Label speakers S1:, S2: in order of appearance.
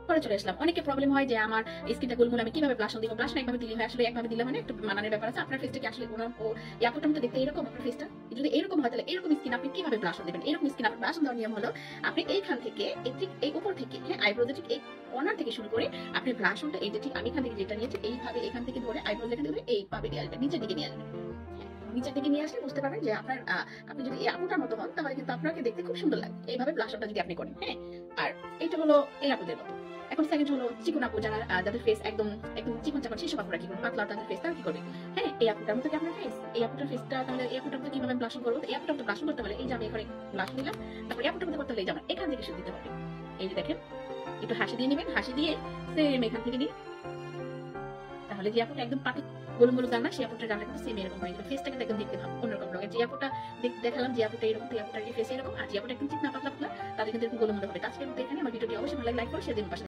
S1: পরে চলে আসলাম। অনেকে প্রবলেম হয় যে আমার স্কিনটা গোলমোল, আমি কিভাবে ব্লাশন দিব? ব্লাশন একভাবে দিলে হয়, আসলে একভাবে দিলে হয় না, একটু মানানোর ব্যাপার আছে। আপনার ফেসটা কি আসলে কোনো এই আপুটার মতো দেখতে এরকম? আপনার ফেসটা যদি এরকম হয়, তাহলে এরকম স্কিন আপনি কিভাবে ব্লাশন দিবেন? এরকম স্কিন আপনার ব্লাশন দেওয়ার নিয়ম হলো, আপনি এইখান থেকে ঠিক এই উপর থেকে, হ্যাঁ, আইব্রোজে ঠিক এই কর্নার থেকে শুরু করে আপনি ব্লাশনটা এই যে ঠিক আমি এখান থেকে যেটা নিয়েছি এইভাবে এখান থেকে ধরে আইব্রোজ এখান থেকে এইভাবে নিয়ে আসবেন, নিচের দিকে নিয়ে আসবেন। হ্যাঁ, নিচের দিকে নিয়ে আসলে বুঝতে পারবেন যে আপনার আপনি যদি এই আপুটার মতো হন, তাহলে কিন্তু আপনাকে দেখতে খুব সুন্দর লাগবে এইভাবে ব্লাশনটা যদি আপনি করেন। হ্যাঁ, আর এইটা হলো এই আপুদের মতো। এখন সেকেন্ড হলো চিকন আপু, যারা যাদের ফেস একদম একদম চিকন চাকন, সেই সব আপুরা কি করবে? পাতলা তাদের ফেস, তারা কি করবে? হ্যাঁ, এই আপুটার মতো কি আপনার ফেস? এই আপুটার ফেসটা তাহলে এই আপুটার মতো কিভাবে ব্লাশন করবো? এই আপুটার মতো ব্লাশন করতে হলে এই যে আমি এখানে ব্লাশন দিলাম, তারপর এই আপুটার মতো করতে হলে এই যে আমার এখান থেকে শুধু দিতে হবে। এই যে দেখেন, একটু হাসি দিয়ে নেবেন, হাসি দিয়ে সেম এখান থেকে নিয়ে, তাহলে যে আপুটা একদম পাতলা গোলু গোলু গাল না, সেই আপুটার গালটা কিন্তু সেম এরকম হয়ে যাবে। ফেসটা কিন্তু একদম দেখতে অন্যরকম লাগে। যে আপুটা দেখালাম, যে আপুটা এরকম, এই আপুটার ফেস এরকম, আর যে আপুটা একদম চিকনা পাতলা পাতলা, তাদের কিন্তু এরকম গোলু গোলু হবে। আজকের মতো এখানে। আমার ভিডিওটি অবশ্যই ভালো লাগে, লাইক করো, শেয়ার দিন পাশে।